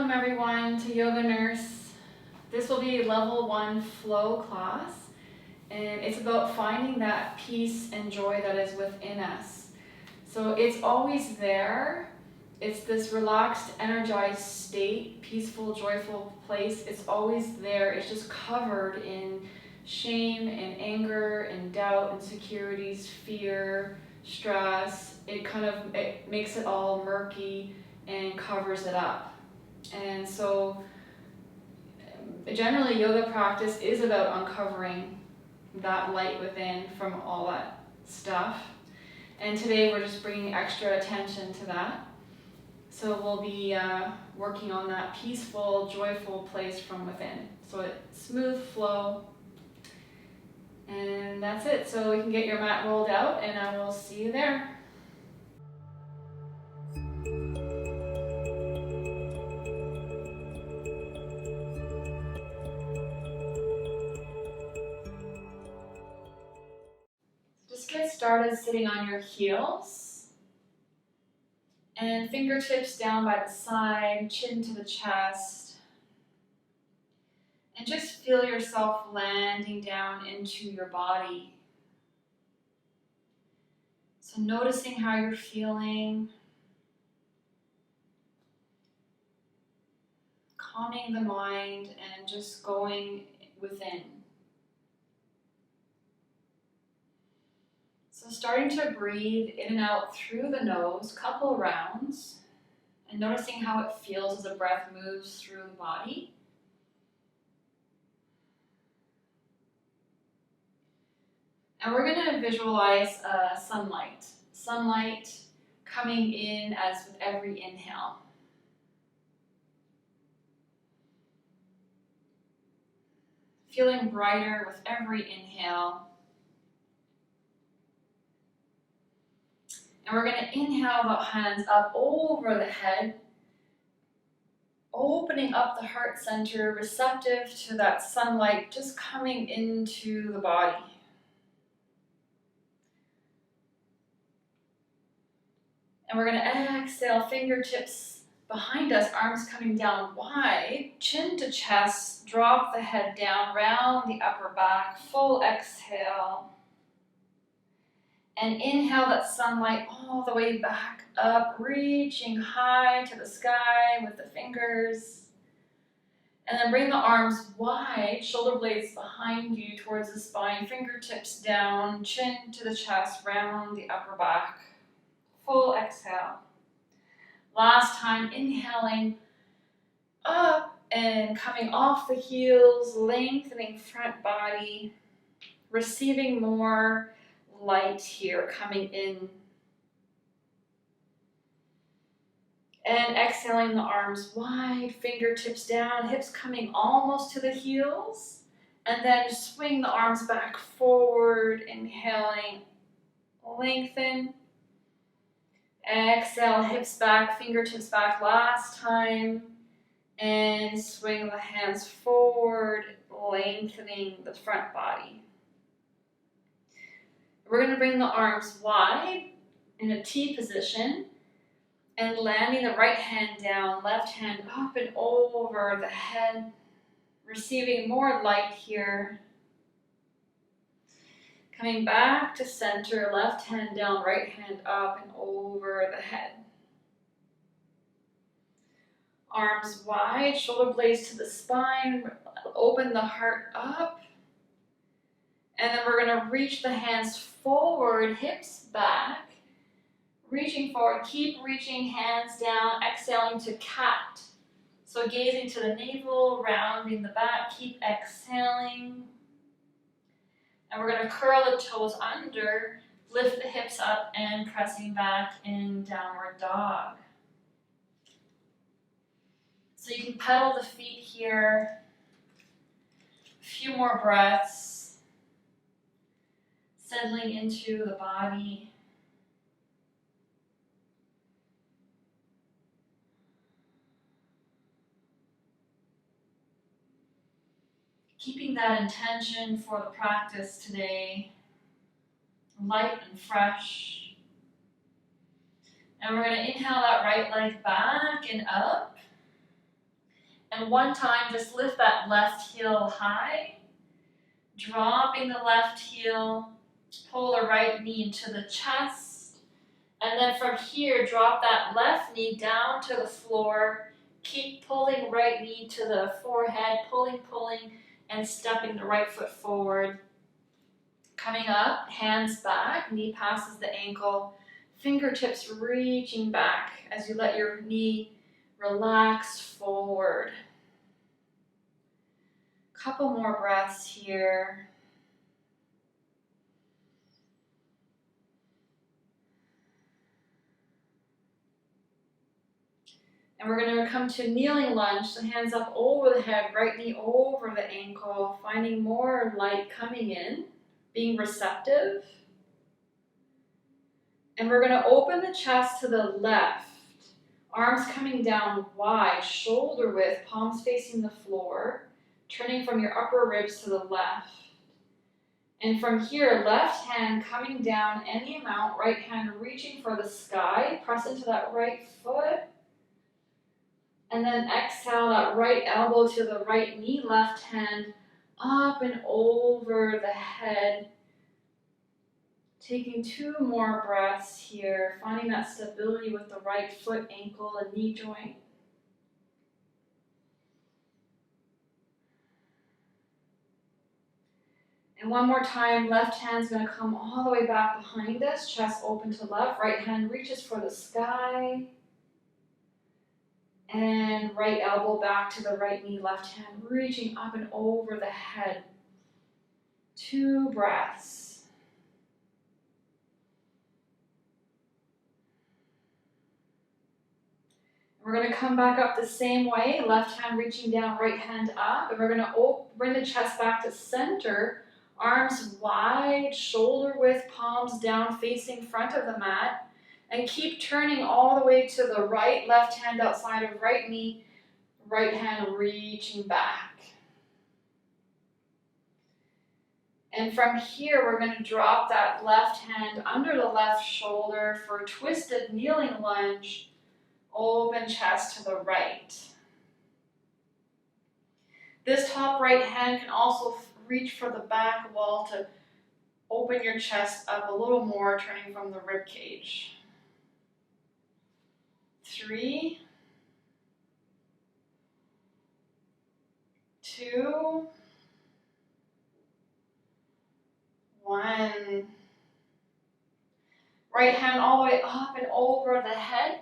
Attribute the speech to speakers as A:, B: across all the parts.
A: Welcome everyone to Yoga Nurse. This will be level 1 flow class, and it's about finding that peace and joy that is within us. So it's always there. It's this relaxed, energized state, peaceful, joyful place. It's always there. It's just covered in shame and anger and doubt, insecurities, fear, stress. It makes it all murky and covers it up. And so generally yoga practice is about uncovering that light within from all that stuff. And today we're just bringing extra attention to that. So we'll be working on that peaceful, joyful place from within. So it's smooth flow. And that's it. So we can get your mat rolled out and I will see you there. Just get started sitting on your heels and fingertips down by the side, chin to the chest, and just feel yourself landing down into your body. So noticing how you're feeling, calming the mind and just going within. So starting to breathe in and out through the nose, couple rounds, and noticing how it feels as the breath moves through the body. And we're going to visualize sunlight coming in as with every inhale. Feeling brighter with every inhale. And we're going to inhale the hands up over the head, opening up the heart center, receptive to that sunlight just coming into the body. And we're going to exhale, fingertips behind us, arms coming down wide, chin to chest, drop the head down, round the upper back, full exhale. And inhale that sunlight all the way back up, reaching high to the sky with the fingers. And then bring the arms wide, shoulder blades behind you towards the spine, fingertips down, chin to the chest, round the upper back. Full exhale. Last time, inhaling up and coming off the heels, lengthening front body, receiving more light here coming in. And exhaling the arms wide, fingertips down, hips coming almost to the heels. And then swing the arms back forward, inhaling, lengthen. Exhale, hips back, fingertips back last time. And swing the hands forward, lengthening the front body. We're going to bring the arms wide in a T position and landing the right hand down, left hand up and over the head, receiving more light here. Coming back to center, left hand down, right hand up and over the head. Arms wide, shoulder blades to the spine, open the heart up. And then we're going to reach the hands forward, hips back, reaching forward, keep reaching hands down, exhaling to cat. So gazing to the navel, rounding the back, keep exhaling. And we're going to curl the toes under, lift the hips up and pressing back in downward dog. So you can pedal the feet here, a few more breaths, settling into the body. Keeping that intention for the practice today, light and fresh. And we're going to inhale that right leg back and up. And one time, just lift that left heel high, dropping the left heel, pull the right knee into the chest, and then from here, drop that left knee down to the floor. Keep pulling right knee to the forehead, pulling, and stepping the right foot forward. Coming up, hands back, knee passes the ankle, fingertips reaching back as you let your knee relax forward. Couple more breaths here. And we're going to come to kneeling lunge, so hands up over the head, right knee over the ankle, finding more light coming in, being receptive. And we're going to open the chest to the left, arms coming down wide, shoulder width, palms facing the floor, turning from your upper ribs to the left. And from here, left hand coming down any amount, right hand reaching for the sky, press into that right foot. And then exhale that right elbow to the right knee, left hand up and over the head. Taking 2 more breaths here, finding that stability with the right foot, ankle, and knee joint. And one more time, left hand's going to come all the way back behind us, chest open to left, right hand reaches for the sky. And right elbow back to the right knee, left hand reaching up and over the head. 2 breaths. We're going to come back up the same way, left hand reaching down, right hand up, and we're going to bring the chest back to center, arms wide, shoulder width, palms down, facing front of the mat. And keep turning all the way to the right, left hand outside of right knee, right hand reaching back. And from here, we're going to drop that left hand under the left shoulder for a twisted kneeling lunge, open chest to the right. This top right hand can also reach for the back wall to open your chest up a little more, turning from the rib cage. 3, 2, 1. Right hand all the way up and over the head.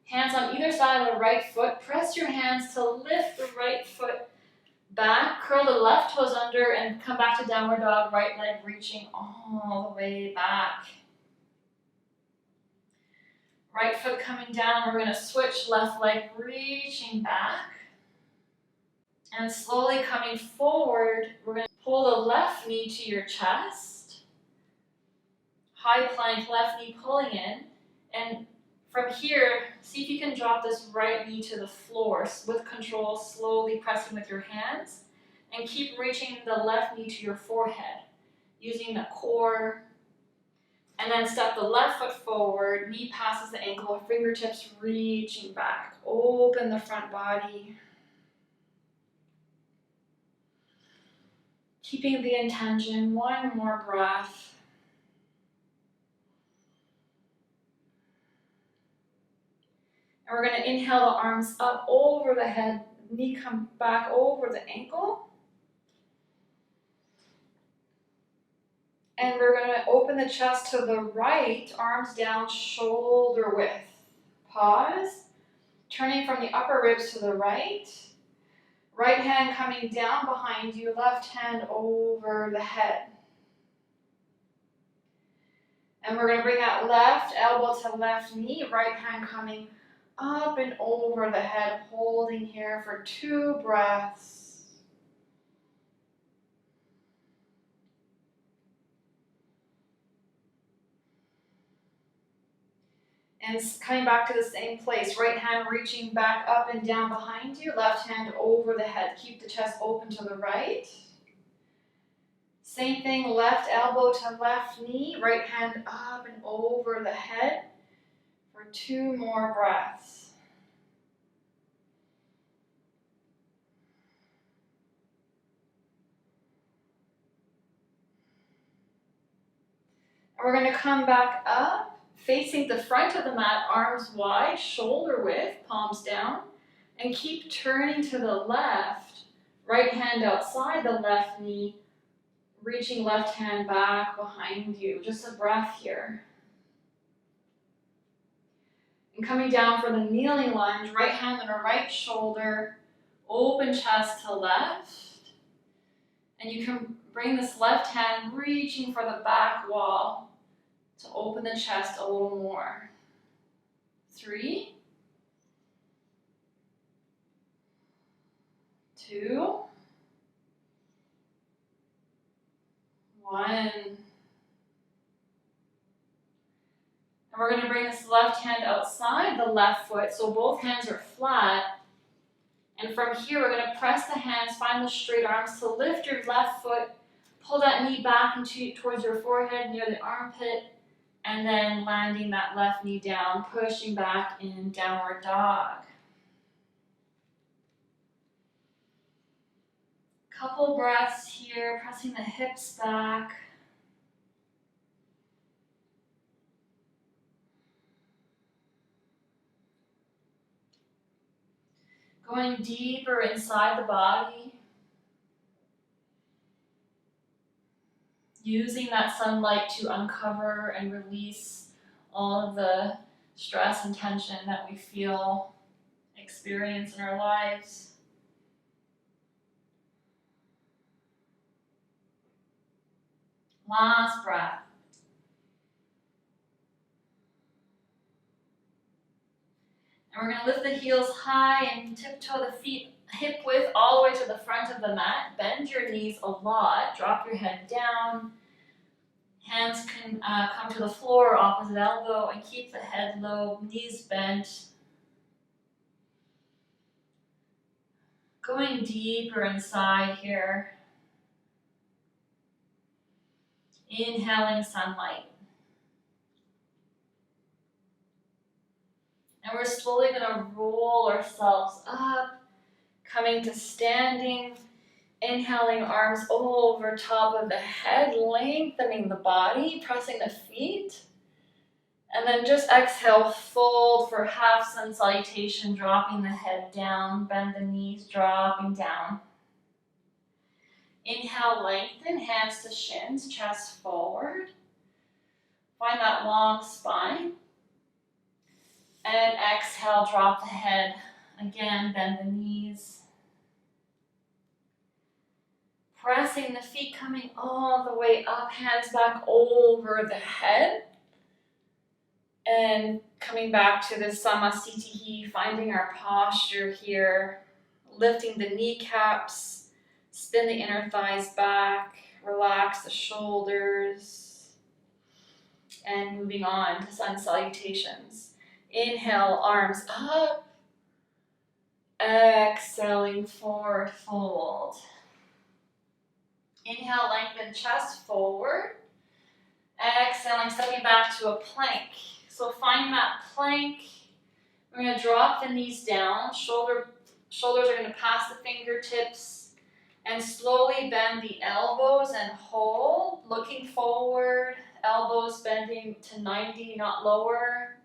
A: Hands on either side of the right foot. Press your hands to lift the right foot back. Curl the left toes under and come back to downward dog. Right leg reaching all the way back. Right foot coming down. We're going to switch, left leg reaching back. And slowly coming forward, we're going to pull the left knee to your chest. High plank, left knee pulling in. And from here, see if you can drop this right knee to the floor with control, slowly pressing with your hands. And keep reaching the left knee to your forehead, using the core. And then step the left foot forward, knee passes the ankle, fingertips reaching back. Open the front body. Keeping the intention, 1 more breath. And we're going to inhale the arms up over the head, knee come back over the ankle. And we're going to open the chest to the right, arms down, shoulder width. Pause. Turning from the upper ribs to the right. Right hand coming down behind you, left hand over the head. And we're going to bring that left elbow to left knee, right hand coming up and over the head, holding here for 2 breaths. And coming back to the same place, right hand reaching back up and down behind you, left hand over the head. Keep the chest open to the right. Same thing, left elbow to left knee, right hand up and over the head for 2 more breaths. We're going to come back up, facing the front of the mat, arms wide, shoulder width, palms down, and keep turning to the left. Right hand outside the left knee, reaching left hand back behind you. Just a breath here. And coming down for the kneeling lunge, right hand on the right shoulder, open chest to left. And you can bring this left hand reaching for the back wall to open the chest a little more. 3, 2, 1. And we're going to bring this left hand outside the left foot, so both hands are flat. And from here, we're going to press the hands, find the straight arms to lift your left foot, pull that knee back towards your forehead near the armpit, and then landing that left knee down, pushing back in downward dog. Couple breaths here, pressing the hips back. Going deeper inside the body. Using that sunlight to uncover and release all of the stress and tension that we feel, experience in our lives. Last breath. And we're going to lift the heels high and tiptoe the feet hip width all the way to the front of the mat. Bend your knees a lot. Drop your head down. Hands can come to the floor, opposite elbow, and keep the head low, knees bent. Going deeper inside here. Inhaling sunlight. And we're slowly going to roll ourselves up, coming to standing, inhaling arms over top of the head, lengthening the body, pressing the feet. And then just exhale, fold for half sun salutation, dropping the head down, bend the knees, dropping down. Inhale, lengthen, hands to shins, chest forward. Find that long spine. And exhale, drop the head. Again, bend the knees. Pressing the feet, coming all the way up, hands back over the head. And coming back to the Samasthiti, finding our posture here. Lifting the kneecaps, spin the inner thighs back, relax the shoulders. And moving on to sun salutations. Inhale, arms up. Exhaling, forward fold. Inhale, lengthen chest forward. Exhaling, stepping back to a plank. So find that plank. We're going to drop the knees down. Shoulders are going to pass the fingertips. And slowly bend the elbows and hold. Looking forward. Elbows bending to 90, not lower.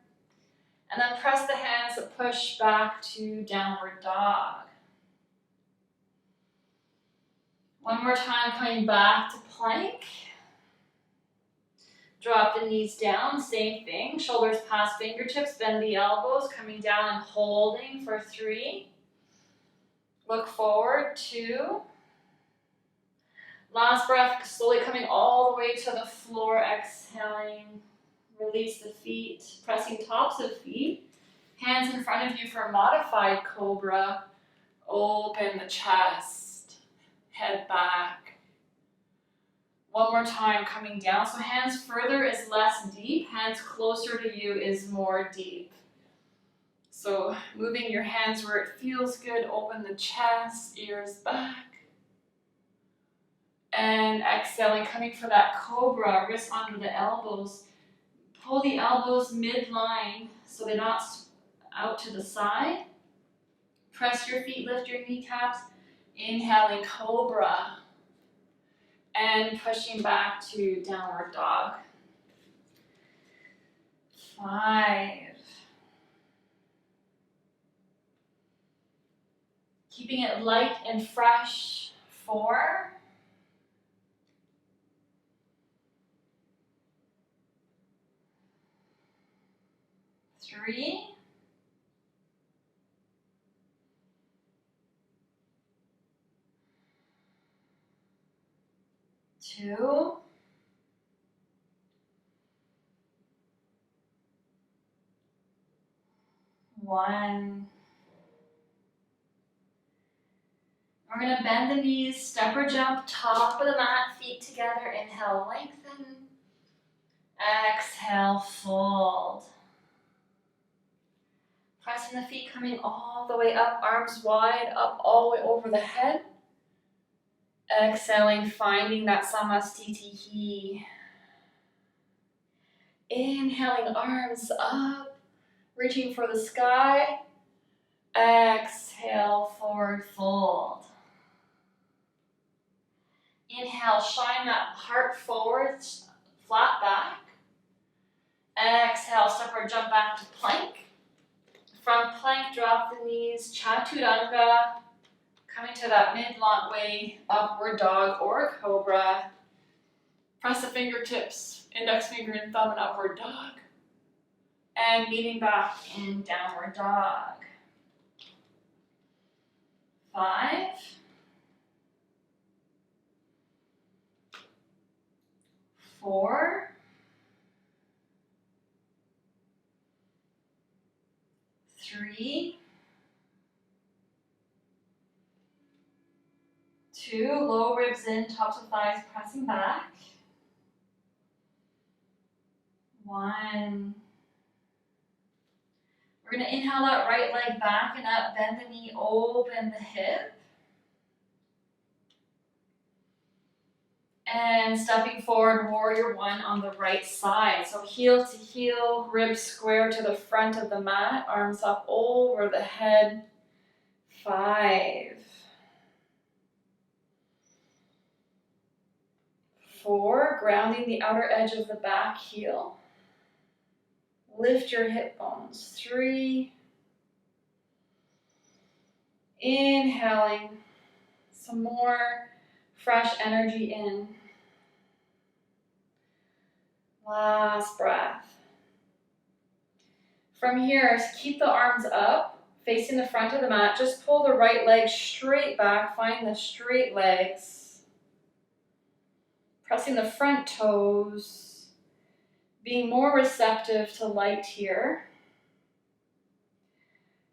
A: And then press the hands to push back to downward dog. One more time, coming back to plank. Drop the knees down, same thing. Shoulders past fingertips, bend the elbows, coming down and holding for 3. Look forward, 2. Last breath, slowly coming all the way to the floor, exhaling. Release the feet, pressing tops of feet. Hands in front of you for a modified cobra. Open the chest, head back. One more time, coming down. So hands further is less deep. Hands closer to you is more deep. So moving your hands where it feels good. Open the chest, ears back. And exhaling, coming for that cobra, wrists under the elbows. Pull the elbows midline so they're not out to the side. Press your feet, lift your kneecaps. Inhaling cobra. And pushing back to downward dog. 5. Keeping it light and fresh. 4. 3. 2. 1. We're going to bend the knees, step or jump, top of the mat, feet together. Inhale, lengthen. Exhale, fold. Pressing the feet, coming all the way up, arms wide, up all the way over the head. Exhaling, finding that Samastitihi. Inhaling, arms up, reaching for the sky. Exhale, forward fold. Inhale, shine that heart forward, flat back. Exhale, step or jump back to plank. From plank, drop the knees, Chaturanga. Coming to that mid-long way, upward dog or cobra. Press the fingertips, index finger and thumb in upward dog. And meeting back in downward dog. 5. 4. 3. 2. Low ribs in, tops of thighs pressing back. 1. We're going to inhale that right leg back and up, bend the knee, open the hip. And stepping forward, warrior 1 on the right side. So heel to heel, ribs square to the front of the mat, arms up over the head. 5. 4, grounding the outer edge of the back heel. Lift your hip bones. 3. Inhaling some more fresh energy in. Last breath. From here, keep the arms up, facing the front of the mat. Just pull the right leg straight back. Find the straight legs. Pressing the front toes. Being more receptive to light here.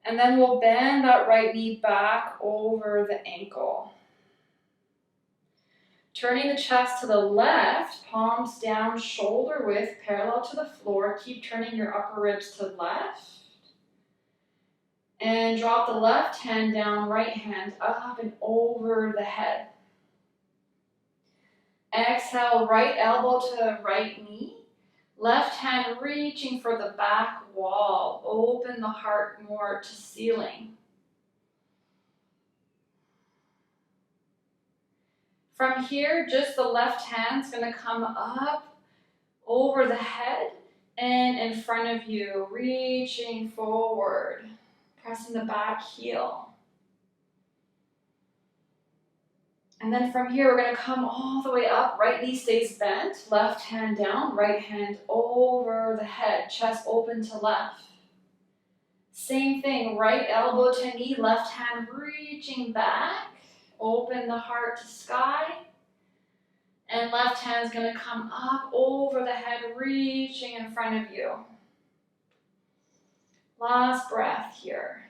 A: And then we'll bend that right knee back over the ankle. Turning the chest to the left, palms down, shoulder width, parallel to the floor. Keep turning your upper ribs to left. And drop the left hand down, right hand up and over the head. Exhale, right elbow to right knee. Left hand reaching for the back wall. Open the heart more to ceiling. From here, just the left hand's going to come up over the head and in front of you, reaching forward, pressing the back heel. And then from here, we're going to come all the way up. Right knee stays bent, left hand down, right hand over the head, chest open to left. Same thing, right elbow to knee, left hand reaching back. Open the heart to sky. And left hand's going to come up over the head, reaching in front of you. Last breath here.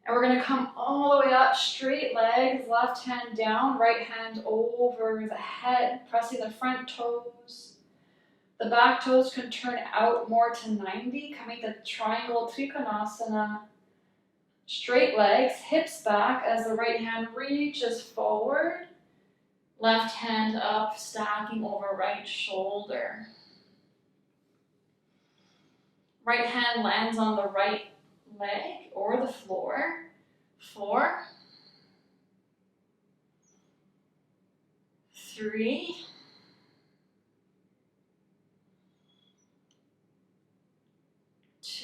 A: And we're going to come all the way up, straight legs, left hand down, right hand over the head, pressing the front toes. The back toes can turn out more to 90, coming to triangle Trikonasana. Straight legs, hips back as the right hand reaches forward. Left hand up, stacking over right shoulder. Right hand lands on the right leg or the floor. 4. 3.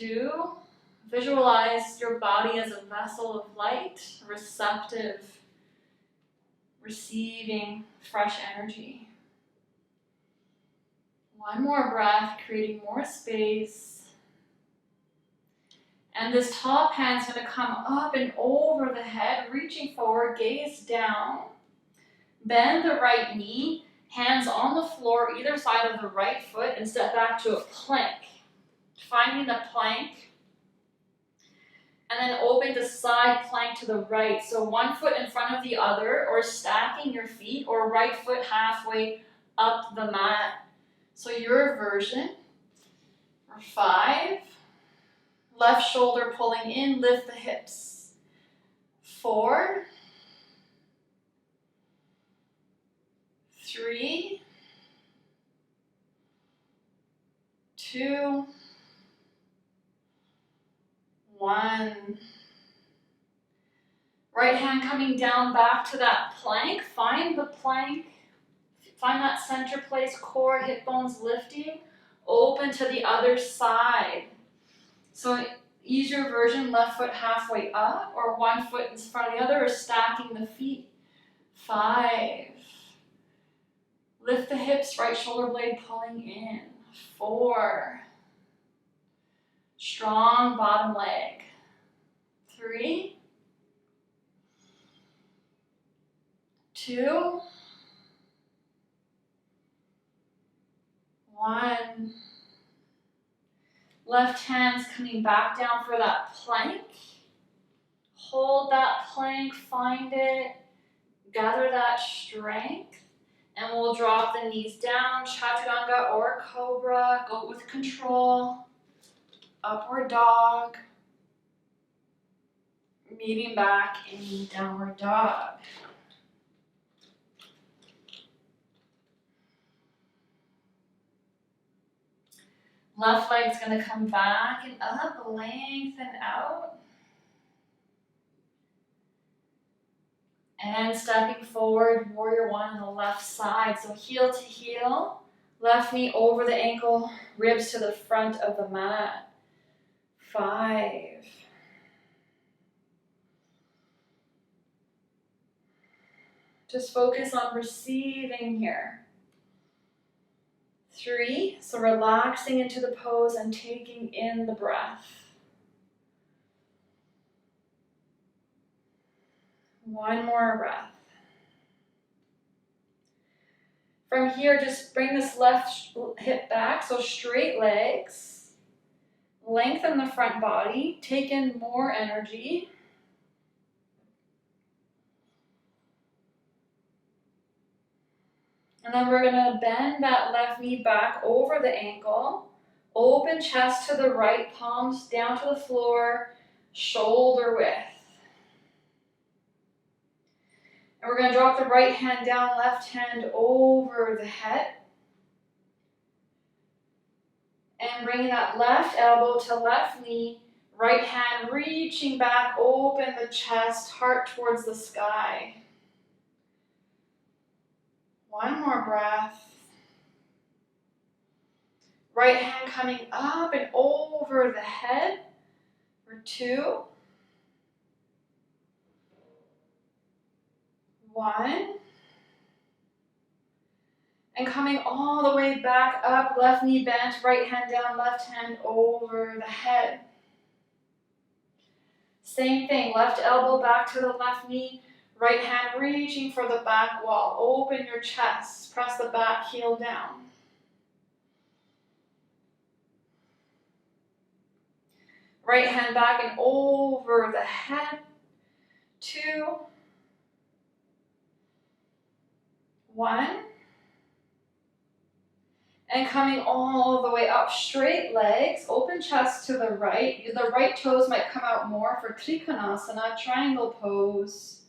A: 2, visualize your body as a vessel of light, receptive, receiving fresh energy. 1 more breath, creating more space. And this top hand's going to come up and over the head, reaching forward, gaze down. Bend the right knee, hands on the floor, either side of the right foot, and step back to a plank. Finding the plank. And then open to side plank to the right. So 1 foot in front of the other, or stacking your feet, or right foot halfway up the mat. So your version. For 5. Left shoulder pulling in, lift the hips. 4. 3. 2. 1. Right hand coming down back to that plank. Find the plank. Find that center place, core, hip bones lifting. Open to the other side. So easier version, left foot halfway up, or 1 foot in front of the other, or stacking the feet. 5. Lift the hips, right shoulder blade pulling in. 4. Strong bottom leg. 3. 2. 1. Left hand's coming back down for that plank. Hold that plank, find it, gather that strength, and we'll drop the knees down, chaturanga or cobra, go with control, upward dog, meeting back in downward dog. Left leg's gonna come back and up, lengthen out. And stepping forward, warrior 1 on the left side. So heel to heel, left knee over the ankle, ribs to the front of the mat. 5. 'Just focus on receiving here. 3, so relaxing into the pose and taking in the breath. 1 more breath. From here, just bring this left hip back, so straight legs. Lengthen the front body, take in more energy. And then we're gonna bend that left knee back over the ankle. Open chest to the right, palms down to the floor, shoulder width. And we're gonna drop the right hand down, left hand over the head. And bring that left elbow to left knee, right hand reaching back, open the chest, heart towards the sky. 1 more breath. Right hand coming up and over the head for 2. 1. And coming all the way back up, left knee bent, right hand down, left hand over the head. Same thing, left elbow back to the left knee, right hand reaching for the back wall. Open your chest, press the back heel down. Right hand back and over the head. 2. 1. And coming all the way up, straight legs, open chest to the right. The right toes might come out more for Trikonasana, triangle pose.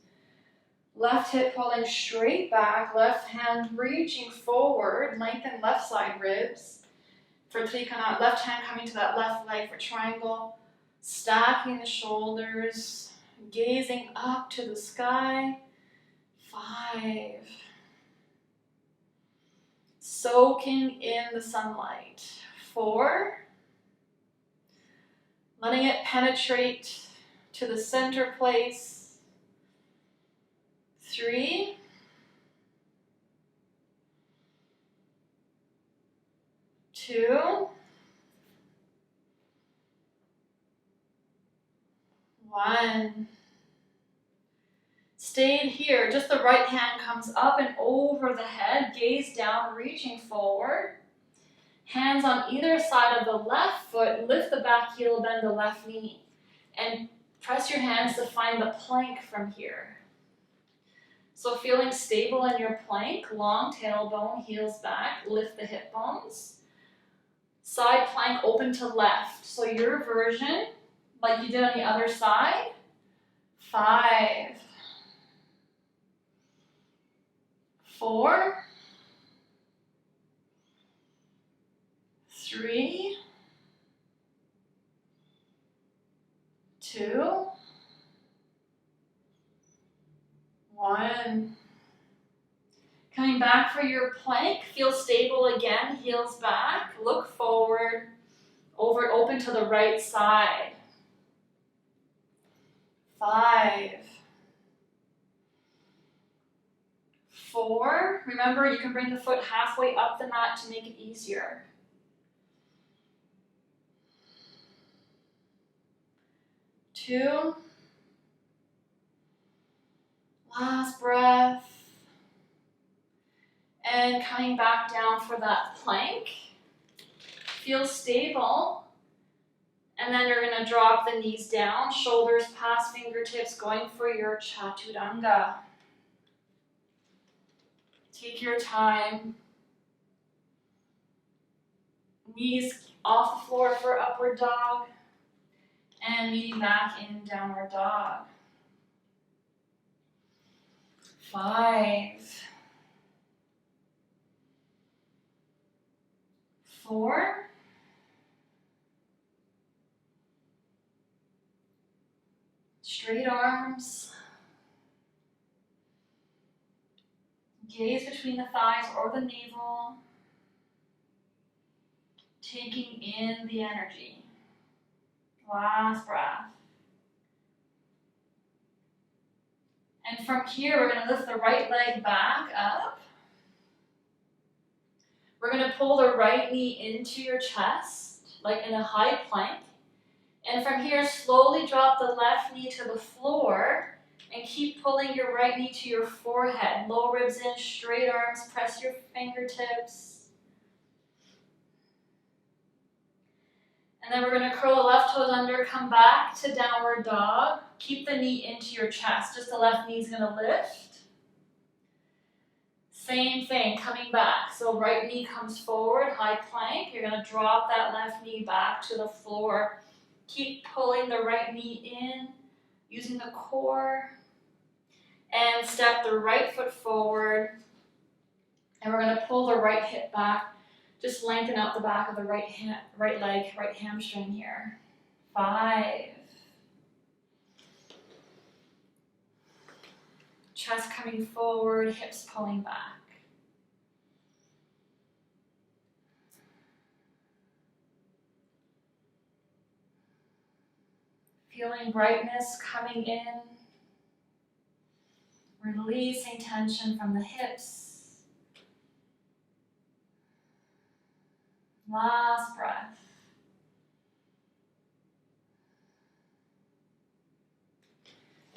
A: Left hip pulling straight back, left hand reaching forward, lengthen left side ribs. For Trikonasana, left hand coming to that left leg for triangle. Stacking the shoulders, gazing up to the sky. 5. Soaking in the sunlight. 4. letting it penetrate to the center place. 3, 2, 1. Stayed here, just the right hand comes up and over the head, gaze down, reaching forward. Hands on either side of the left foot, lift the back heel, bend the left knee, and press your hands to find the plank from here. So feeling stable in your plank, long tailbone, heels back, lift the hip bones. Side plank open to left. So your version, like you did on the other side. 5, 4, 3, 2, 1. Coming back for your plank, feel stable again, heels back, look forward, over open to the right side. 5, 4, remember you can bring the foot halfway up the mat to make it easier. 2, last breath. And coming back down for that plank. Feel stable. And then you're going to drop the knees down, shoulders past fingertips, going for your chaturanga. Take your time. Knees off the floor for upward dog. And meeting back in downward dog. 5, 4, straight arms, gaze between the thighs or the navel, taking in the energy. Last breath. And from here, we're going to lift the right leg back up. We're going to pull the right knee into your chest, like in a high plank. And from here, slowly drop the left knee to the floor and keep pulling your right knee to your forehead. Low ribs in, straight arms, press your fingertips. And then we're going to curl the left toes under, come back to downward dog. Keep the knee into your chest, just the left knee is going to lift. Same thing, coming back. So right knee comes forward, high plank. You're going to drop that left knee back to the floor. Keep pulling the right knee in, using the core. And step the right foot forward. And we're going to pull the right hip back. Just lengthen out the back of the right leg, right hamstring here. 5. Chest coming forward, hips pulling back. Feeling brightness coming in. Releasing tension from the hips. Last breath.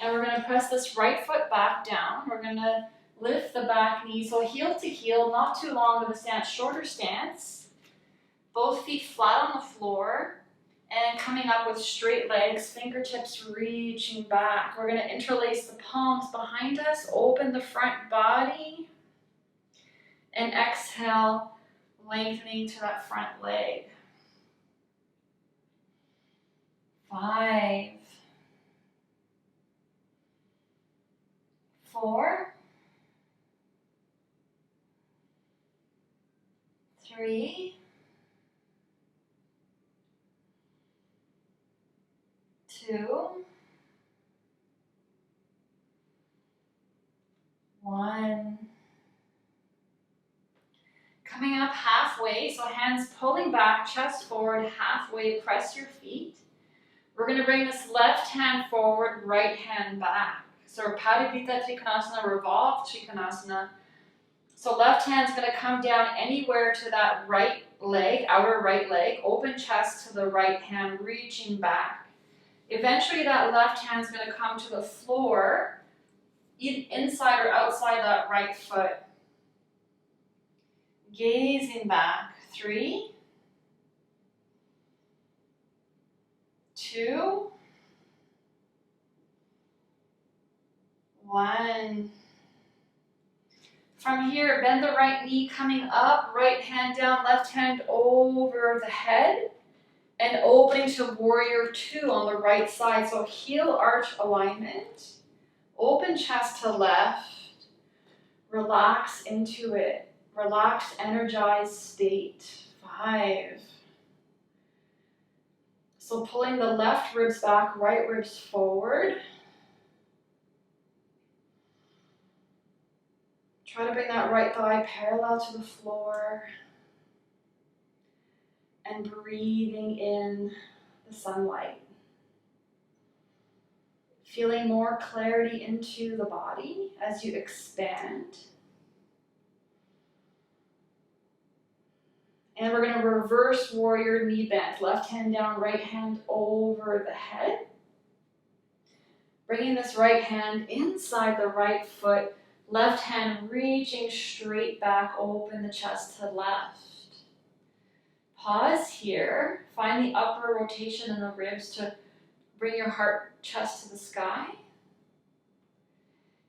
A: And we're going to press this right foot back down. We're going to lift the back knee, so heel to heel, not too long of a stance, shorter stance. Both feet flat on the floor. And coming up with straight legs, fingertips reaching back. We're going to interlace the palms behind us, open the front body. And exhale, lengthening to that front leg. 5, 4, 3, 2, 1. Coming up halfway, so hands pulling back, chest forward, halfway, press your feet. We're going to bring this left hand forward, right hand back. So we're Padivita Trikonasana, revolved Trikonasana. So left hand's going to come down anywhere to that right leg, outer right leg, open chest to the right hand, reaching back. Eventually that left hand's going to come to the floor, inside or outside that right foot. Gazing back. 3, 2, 1. From here, bend the right knee coming up, right hand down, left hand over the head, and opening to warrior 2 on the right side. So heel arch alignment, open chest to left, relax into it, relaxed, energized state. 5. So pulling the left ribs back, right ribs forward. Try to bring that right thigh parallel to the floor. And breathing in the sunlight. Feeling more clarity into the body as you expand. And we're going to reverse warrior knee bend. Left hand down, right hand over the head. Bringing this right hand inside the right foot. Left hand reaching straight back, open the chest to left. Pause here. Find the upper rotation in the ribs to bring your heart, chest to the sky.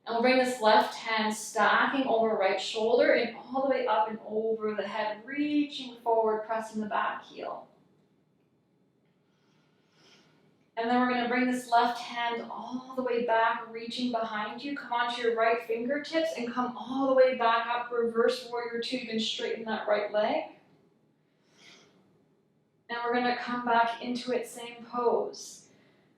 A: And we'll bring this left hand stacking over right shoulder and all the way up and over the head, reaching forward, pressing the back heel. And then we're going to bring this left hand all the way back, reaching behind you. Come onto your right fingertips and come all the way back up, reverse warrior 2. You can straighten that right leg. And we're going to come back into it, same pose.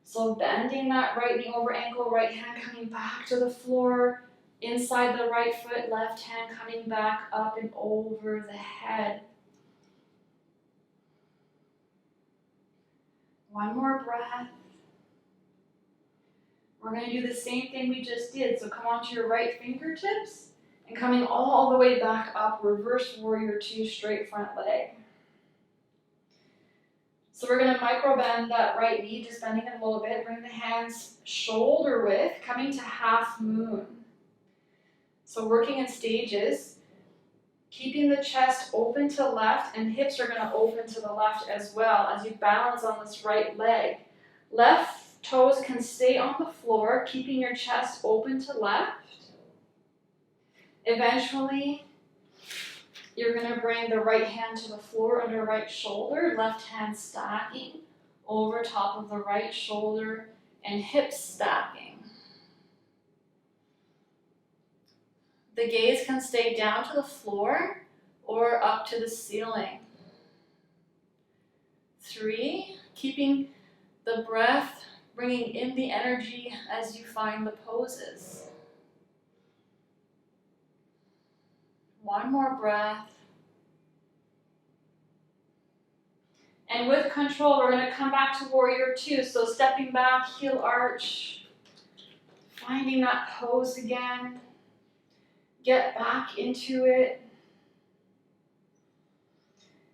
A: So bending that right knee over ankle, right hand coming back to the floor, inside the right foot, left hand coming back up and over the head. One more breath. We're going to do the same thing we just did. So come onto your right fingertips and coming all the way back up, reverse warrior 2, straight front leg. So we're going to micro bend that right knee, just bending it a little bit. Bring the hands shoulder width, coming to half moon. So working in stages, keeping the chest open to left, and hips are going to open to the left as well as you balance on this right leg. Left toes can stay on the floor, keeping your chest open to left. Eventually, you're going to bring the right hand to the floor under right shoulder, left hand stacking over top of the right shoulder, and hips stacking. The gaze can stay down to the floor or up to the ceiling. 3, keeping the breath, bringing in the energy as you find the poses. One more breath. And with control, we're going to come back to warrior 2. So stepping back, heel arch, finding that pose again. Get back into it.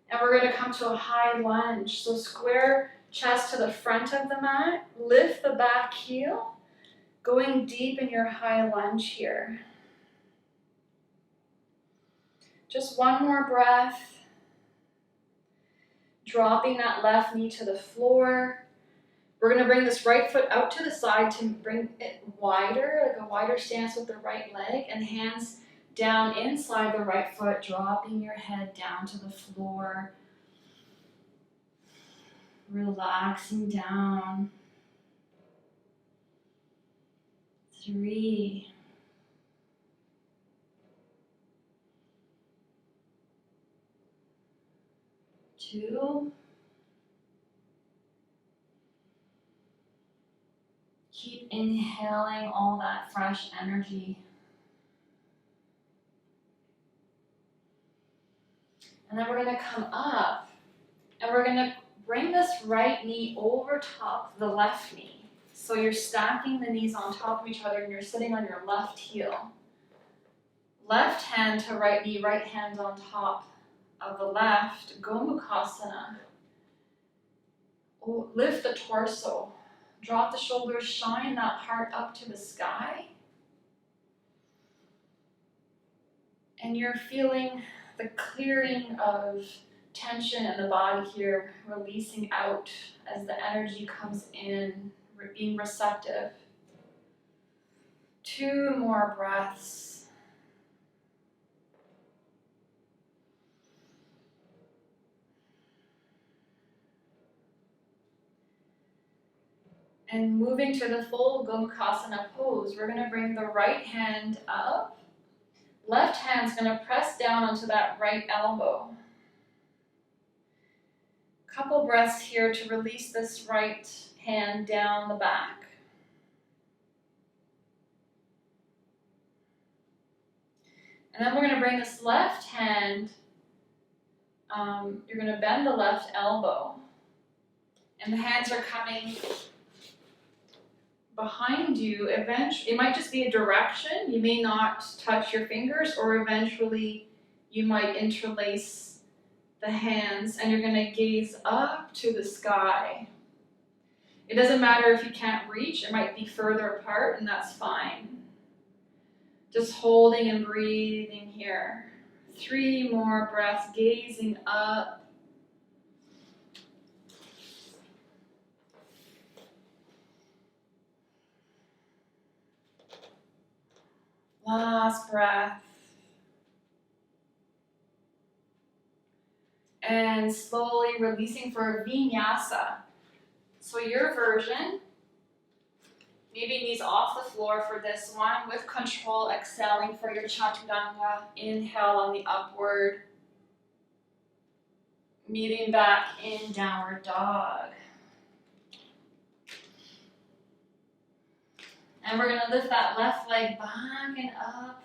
A: And we're going to come to a high lunge. So square chest to the front of the mat. Lift the back heel. Going deep in your high lunge here. Just one more breath. Dropping that left knee to the floor. We're going to bring this right foot out to the side to bring it wider, like a wider stance with the right leg, and hands down inside the right foot, dropping your head down to the floor. Relaxing down. 3. 2. Keep inhaling all that fresh energy. And then we're going to come up and we're going to bring this right knee over top of the left knee. So you're stacking the knees on top of each other and you're sitting on your left heel. Left hand to right knee, right hand on top of the left, Gomukhasana. Lift the torso, drop the shoulders, shine that heart up to the sky. And you're feeling the clearing of tension in the body here, releasing out as the energy comes in, being receptive. 2 more breaths. And moving to the full Gomukhasana pose, we're going to bring the right hand up. Left hand's going to press down onto that right elbow. Couple breaths here to release this right hand down the back. And then we're going to bring this left hand, you're going to bend the left elbow. And the hands are coming behind you. Eventually, it might just be a direction. You may not touch your fingers, or eventually you might interlace the hands and you're going to gaze up to the sky. It doesn't matter if you can't reach, it might be further apart, and that's fine. Just holding and breathing here. 3 more breaths, gazing up. Last breath. And slowly releasing for Vinyasa. So your version, maybe knees off the floor for this one, with control, exhaling for your Chaturanga. Inhale on the upward. Meeting back in downward dog. And we're going to lift that left leg back and up.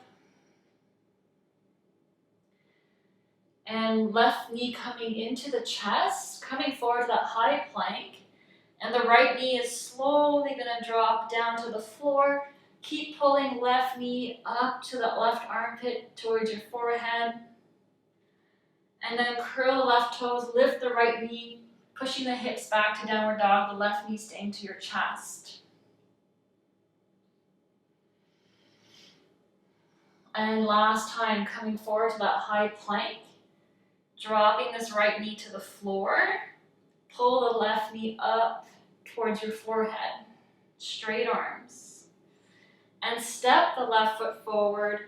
A: And left knee coming into the chest, coming forward to that high plank. And the right knee is slowly going to drop down to the floor. Keep pulling left knee up to the left armpit towards your forehead. And then curl the left toes, lift the right knee, pushing the hips back to downward dog, the left knee staying to your chest. And last time, coming forward to that high plank, dropping this right knee to the floor, pull the left knee up towards your forehead, straight arms. And step the left foot forward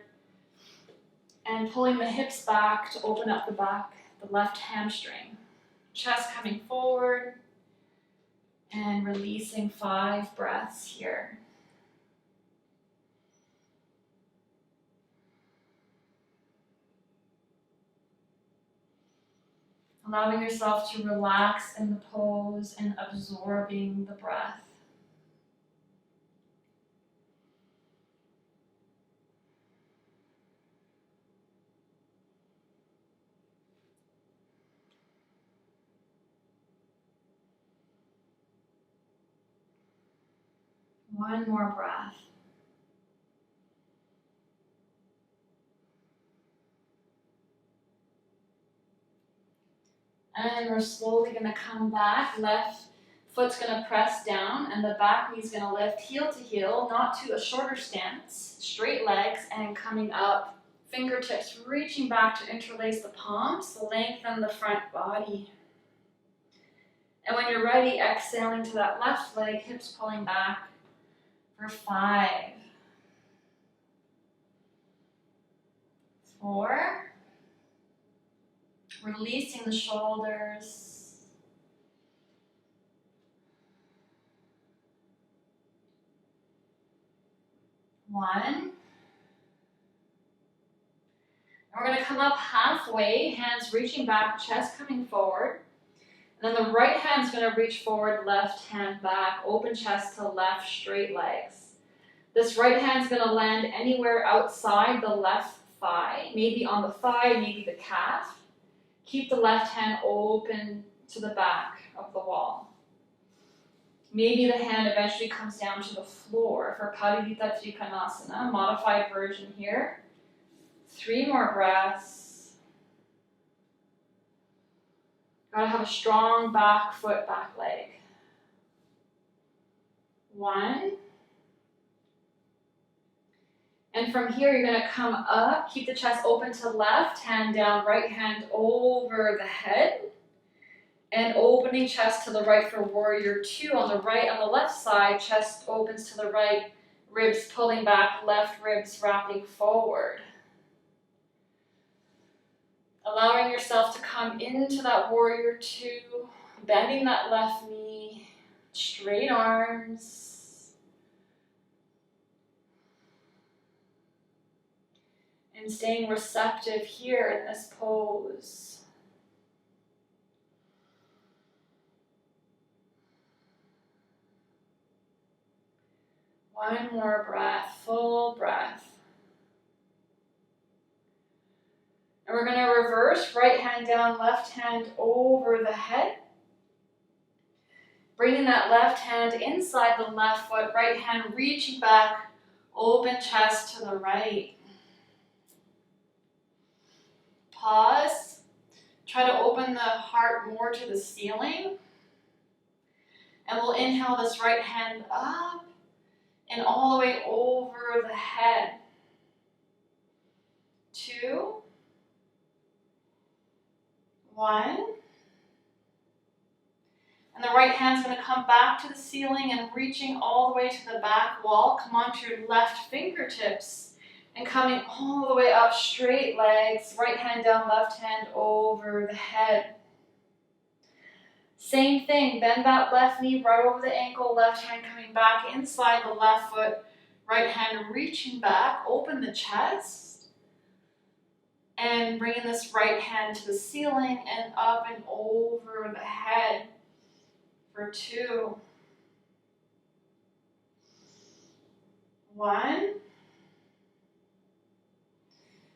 A: and pulling the hips back to open up the back, the left hamstring. Chest coming forward and releasing 5 breaths here. Allowing yourself to relax in the pose and absorbing the breath. One more breath. And we're slowly going to come back. Left foot's going to press down and the back knee's going to lift heel to heel, not to a shorter stance. Straight legs and coming up. Fingertips reaching back to interlace the palms, lengthen the front body. And when you're ready, exhaling to that left leg, hips pulling back for 5, 4, releasing the shoulders, 1. And we're going to come up halfway, hands reaching back, chest coming forward. And then the right hand's going to reach forward, left hand back, open chest to left, straight legs. This right hand's going to land anywhere outside the left thigh, maybe on the thigh, maybe the calf. Keep the left hand open to the back. of the wall. Maybe the hand eventually comes down to the floor for Parivrtta Trikonasana, modified version here. 3 more breaths. Gotta have a strong back foot, back leg. 1. And from here, you're gonna come up, keep the chest open to left, hand down, right hand over the head. And opening chest to the right for warrior 2 on the right. On the left side, chest opens to the right, ribs pulling back, left ribs wrapping forward. Allowing yourself to come into that warrior 2, bending that left knee, straight arms. And staying receptive here in this pose. One more breath, full breath. And we're going to reverse, right hand down, left hand over the head. Bringing that left hand inside the left foot, right hand reaching back, open chest to the right. Pause. Try to open the heart more to the ceiling. And we'll inhale this right hand up and all the way over the head. 2. 1. And the right hand's going to come back to the ceiling and reaching all the way to the back wall. Come onto your left fingertips and coming all the way up, straight legs, right hand down, left hand over the head. Same thing, bend that left knee right over the ankle, left hand coming back inside the left foot, right hand reaching back, open the chest, and bringing this right hand to the ceiling and up and over the head for 2. 1.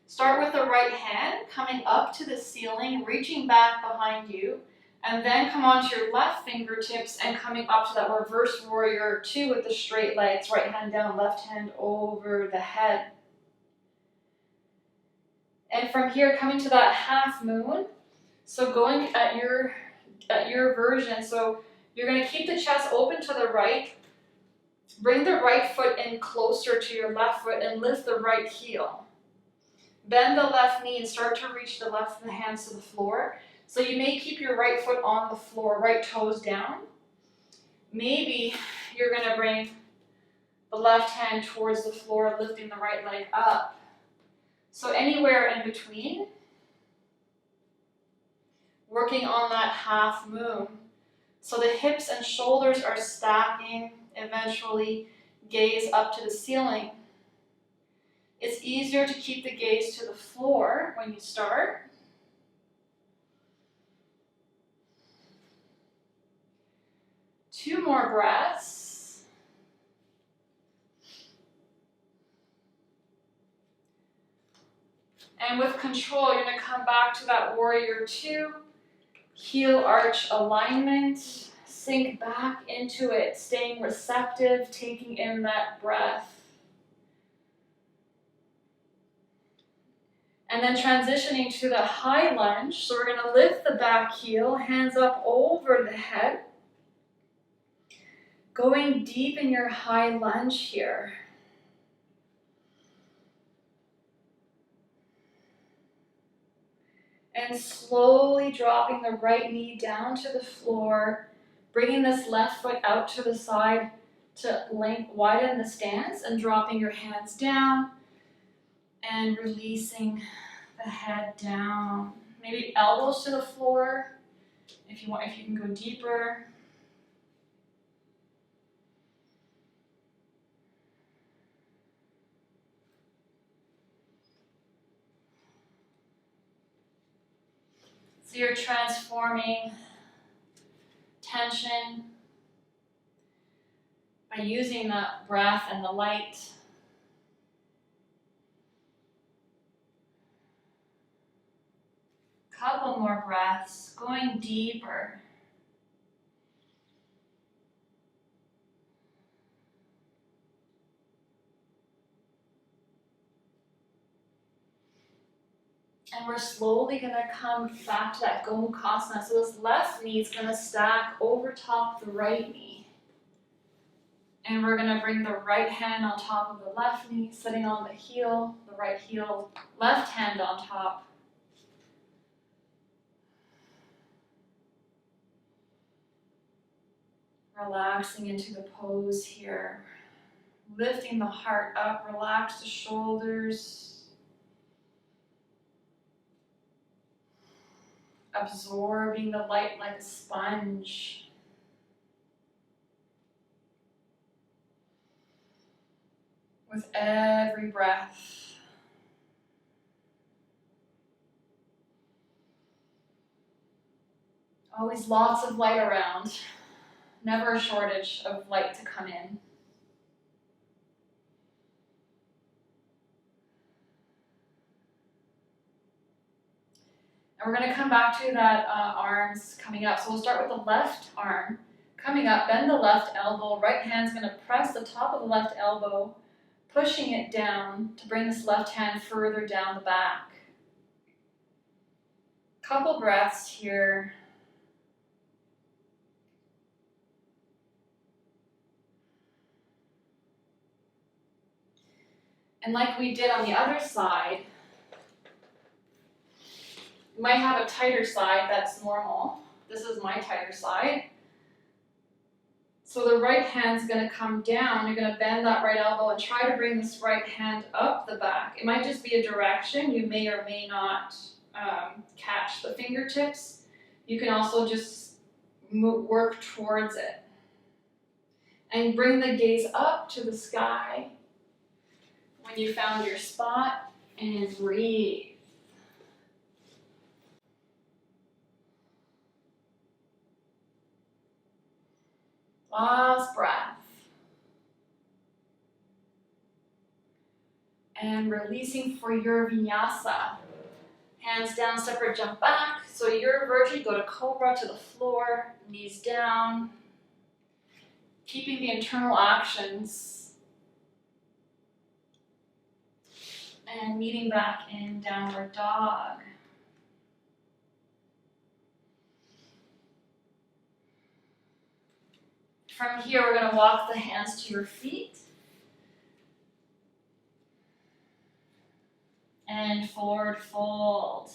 A: Start with the right hand, coming up to the ceiling, reaching back behind you, and then come onto your left fingertips and coming up to that reverse warrior 2 with the straight legs, right hand down, left hand over the head. And from here, coming to that half moon, so going at your version, so you're going to keep the chest open to the right, bring the right foot in closer to your left foot and lift the right heel. Bend the left knee and start to reach the left hands to the floor. So you may keep your right foot on the floor, right toes down. Maybe you're going to bring the left hand towards the floor, lifting the right leg up. So anywhere in between, working on that half moon. So the hips and shoulders are stacking, eventually gaze up to the ceiling. It's easier to keep the gaze to the floor when you start. Two more breaths. And with control, you're going to come back to that warrior 2. Heel arch alignment. Sink back into it, staying receptive, taking in that breath. And then transitioning to the high lunge. So we're going to lift the back heel, hands up over the head. Going deep in your high lunge here. And slowly dropping the right knee down to the floor, bringing this left foot out to the side to widen the stance and dropping your hands down and releasing the head down. Maybe elbows to the floor if you want, if you can go deeper. So you're transforming tension by using the breath and the light. Couple more breaths, going deeper. And we're slowly gonna come back to that Gomukhasana. So this left knee is gonna stack over top the right knee. And we're gonna bring the right hand on top of the left knee, sitting on the heel, the right heel, left hand on top. Relaxing into the pose here. Lifting the heart up, relax the shoulders. Absorbing the light like a sponge. With every breath. Always lots of light around. Never a shortage of light to come in. And we're going to come back to that arms coming up. So we'll start with the left arm coming up. Bend the left elbow. Right hand's going to press the top of the left elbow, pushing it down to bring this left hand further down the back. Couple breaths here. And like we did on the other side, you might have a tighter side, that's normal. This is my tighter side. So the right hand's gonna come down, you're gonna bend that right elbow and try to bring this right hand up the back. It might just be a direction, you may or may not catch the fingertips. You can also just work towards it. And bring the gaze up to the sky when you found your spot, and breathe. Last breath. And releasing for your vinyasa. Hands down, separate, jump back. So your version, go to cobra to the floor, knees down. Keeping the internal actions. And meeting back in downward dog. From here, we're going to walk the hands to your feet. And forward fold.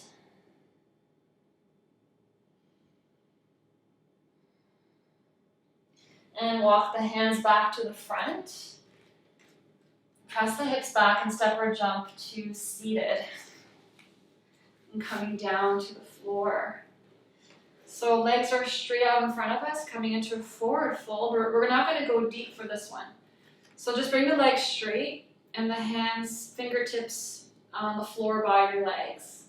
A: And walk the hands back to the front. Press the hips back and step or jump to seated. And coming down to the floor. So legs are straight out in front of us, coming into a forward fold. We're not going to go deep for this one. So just bring the legs straight and the hands, fingertips on the floor by your legs.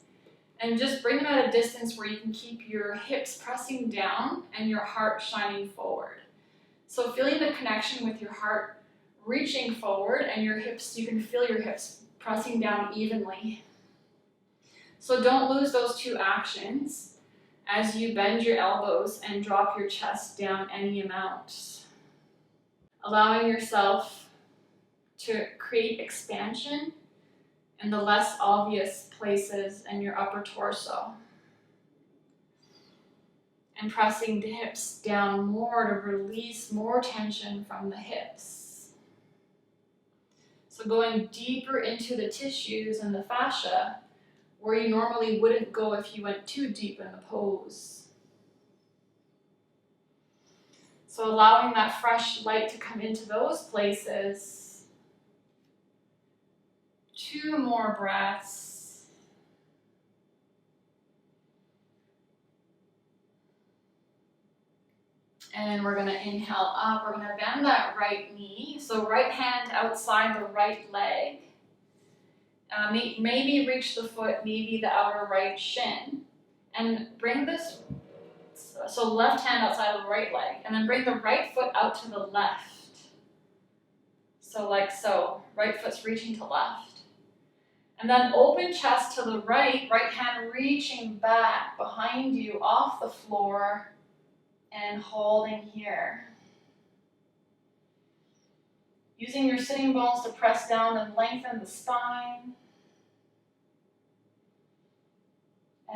A: And just bring them at a distance where you can keep your hips pressing down and your heart shining forward. So feeling the connection with your heart reaching forward and your hips, you can feel your hips pressing down evenly. So don't lose those two actions as you bend your elbows and drop your chest down any amount. Allowing yourself to create expansion in the less obvious places in your upper torso. And pressing the hips down more to release more tension from the hips. So going deeper into the tissues and the fascia where you normally wouldn't go if you went too deep in the pose. So allowing that fresh light to come into those places. 2 more breaths. And we're going to inhale up. We're going to bend that right knee. So right hand outside the right leg. Maybe reach the foot, maybe the outer right shin. And bring this, so left hand outside of the right leg. And then bring the right foot out to the left. So like so, right foot's reaching to left. And then open chest to the right, right hand reaching back behind you off the floor and holding here. Using your sitting bones to press down and lengthen the spine.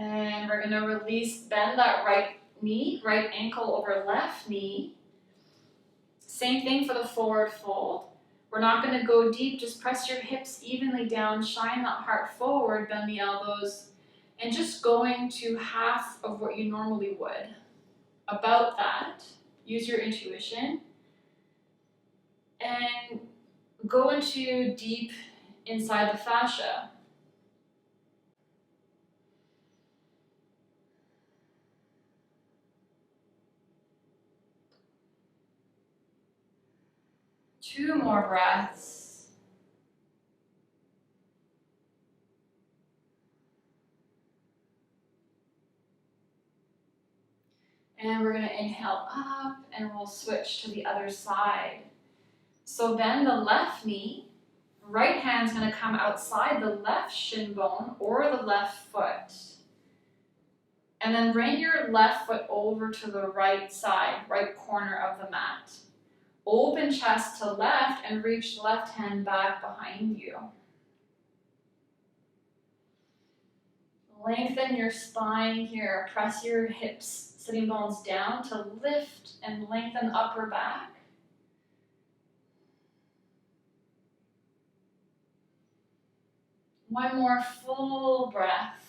A: And we're gonna release, bend that right knee, right ankle over left knee. Same thing for the forward fold. We're not gonna go deep, just press your hips evenly down, shine that heart forward, bend the elbows, and just going to half of what you normally would. About that, use your intuition, and go into deep inside the fascia. Two more breaths. And we're gonna inhale up, and we'll switch to the other side. So bend the left knee, right hand's gonna come outside the left shin bone or the left foot. And then bring your left foot over to the right side, right corner of the mat. Open chest to left and reach left hand back behind you. Lengthen your spine here. Press your hips, sitting bones down to lift and lengthen upper back. One more full breath.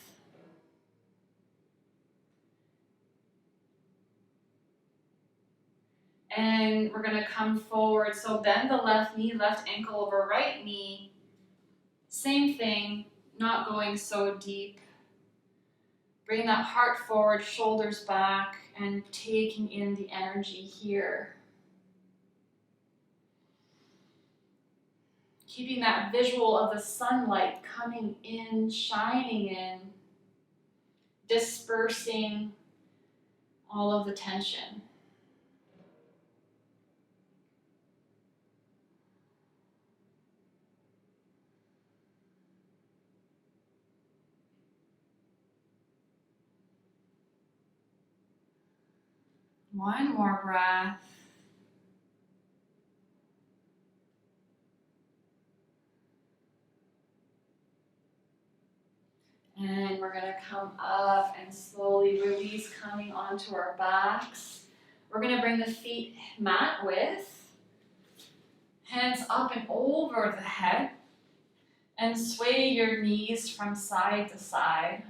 A: And we're gonna come forward. So bend the left knee, left ankle over right knee. Same thing, not going so deep. Bring that heart forward, shoulders back, and taking in the energy here. Keeping that visual of the sunlight coming in, shining in, dispersing all of the tension. One more breath. And we're gonna come up and slowly release, coming onto our backs. We're gonna bring the feet mat width, hands up and over the head, and sway your knees from side to side.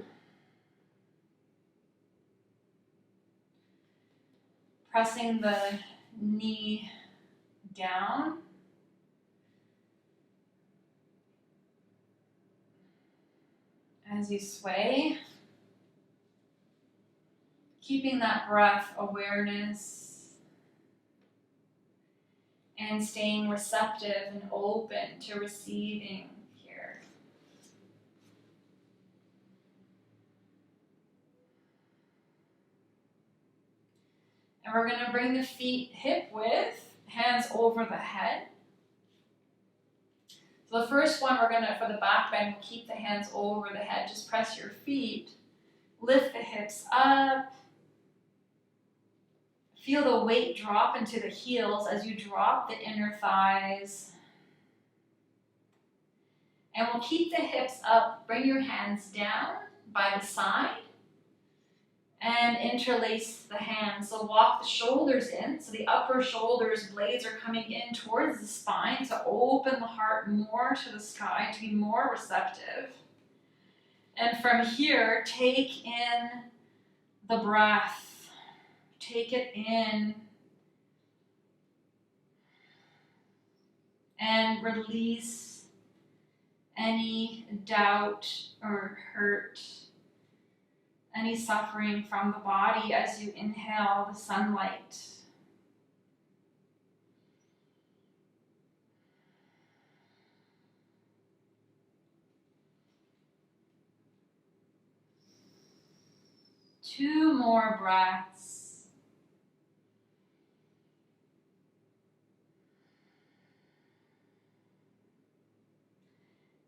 A: Pressing the knee down. As you sway, keeping that breath awareness and staying receptive and open to receiving here. And we're going to bring the feet hip width, hands over the head. So the first one, we're gonna, for the back bend, we'll keep the hands over the head. Just press your feet, lift the hips up. Feel the weight drop into the heels as you drop the inner thighs. And we'll keep the hips up, bring your hands down by the side, and interlace the hands. So walk the shoulders in, so the upper shoulders blades are coming in towards the spine to open the heart more to the sky, to be more receptive. And from here, take in the breath. Take it in. And release any doubt or hurt, any suffering from the body as you inhale the sunlight. Two more breaths.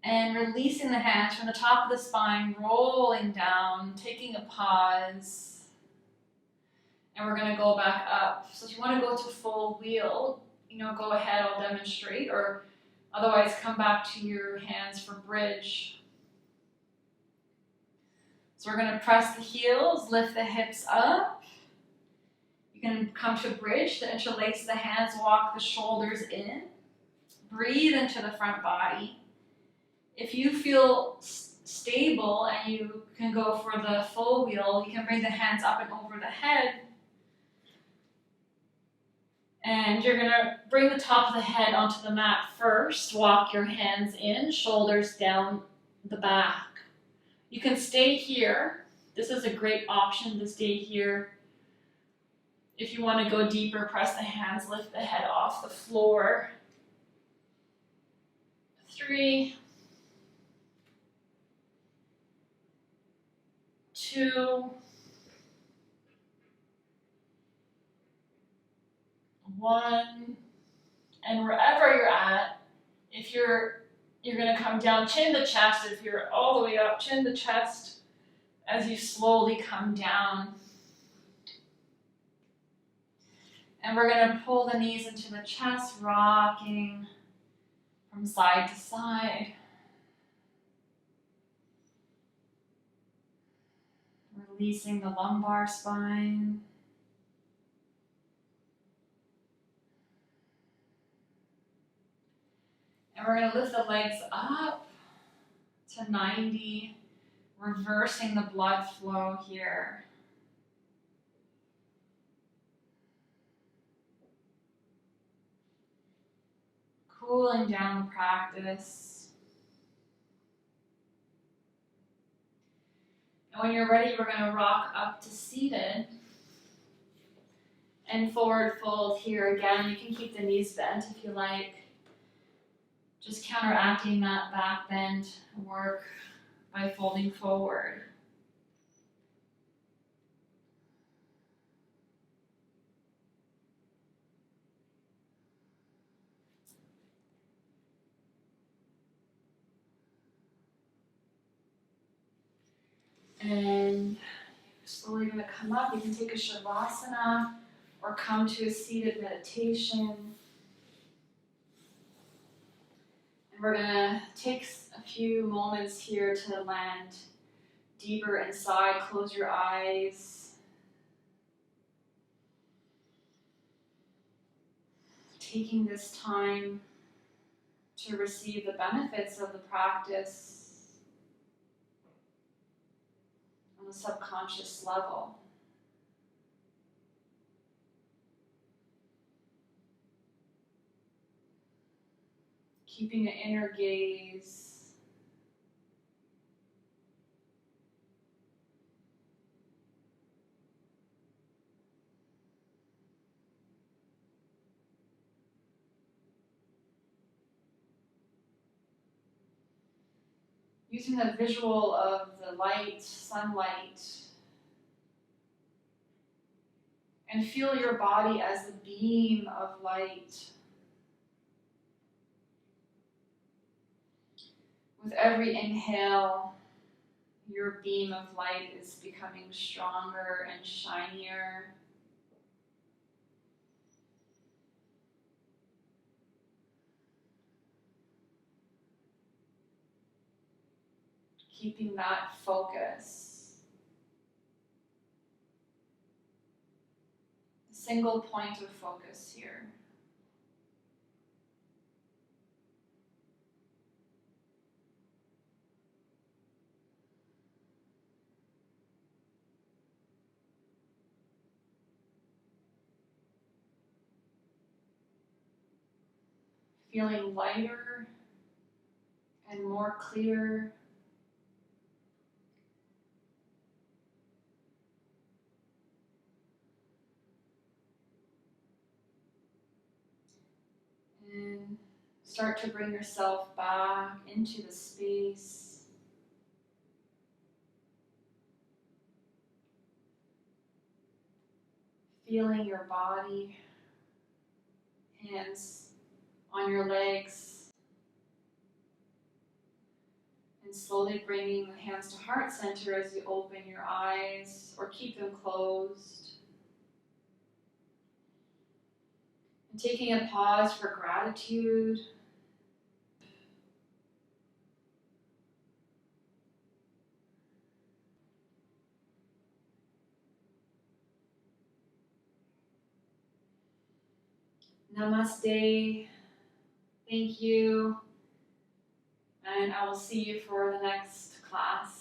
A: And releasing the hands from the top of the spine, rolling down, taking a pause. And we're gonna go back up. So if you wanna go to full wheel, go ahead, I'll demonstrate, or otherwise come back to your hands for bridge. So we're going to press the heels, lift the hips up. You can come to a bridge to interlace the hands, walk the shoulders in. Breathe into the front body. If you feel stable and you can go for the full wheel, you can bring the hands up and over the head. And you're going to bring the top of the head onto the mat first. Walk your hands in, shoulders down the back. You can stay here. This is a great option to stay here. If you want to go deeper, press the hands, lift the head off the floor. 3, 2, 1. And wherever you're at, if you're going to come down, chin to chest. If you're all the way up, chin to chest as you slowly come down. And we're going to pull the knees into the chest, rocking from side to side. Releasing the lumbar spine. And we're going to lift the legs up to 90, reversing the blood flow here. Cooling down the practice. And when you're ready, we're going to rock up to seated. And forward fold here again. You can keep the knees bent if you like. Just counteracting that back bend work by folding forward. And you're slowly going to come up. You can take a shavasana or come to a seated meditation. And we're going to take a few moments here to land deeper inside. Close your eyes. Taking this time to receive the benefits of the practice on a subconscious level. Keeping an inner gaze. Using the visual of the light, sunlight, and feel your body as a beam of light. With every inhale, your beam of light is becoming stronger and shinier. Keeping that focus. A single point of focus here. Feeling lighter and more clear. And start to bring yourself back into the space. Feeling your body, hands on your legs, and slowly bringing the hands to heart center as you open your eyes or keep them closed. And taking a pause for gratitude. Namaste. Thank you. And I will see you for the next class.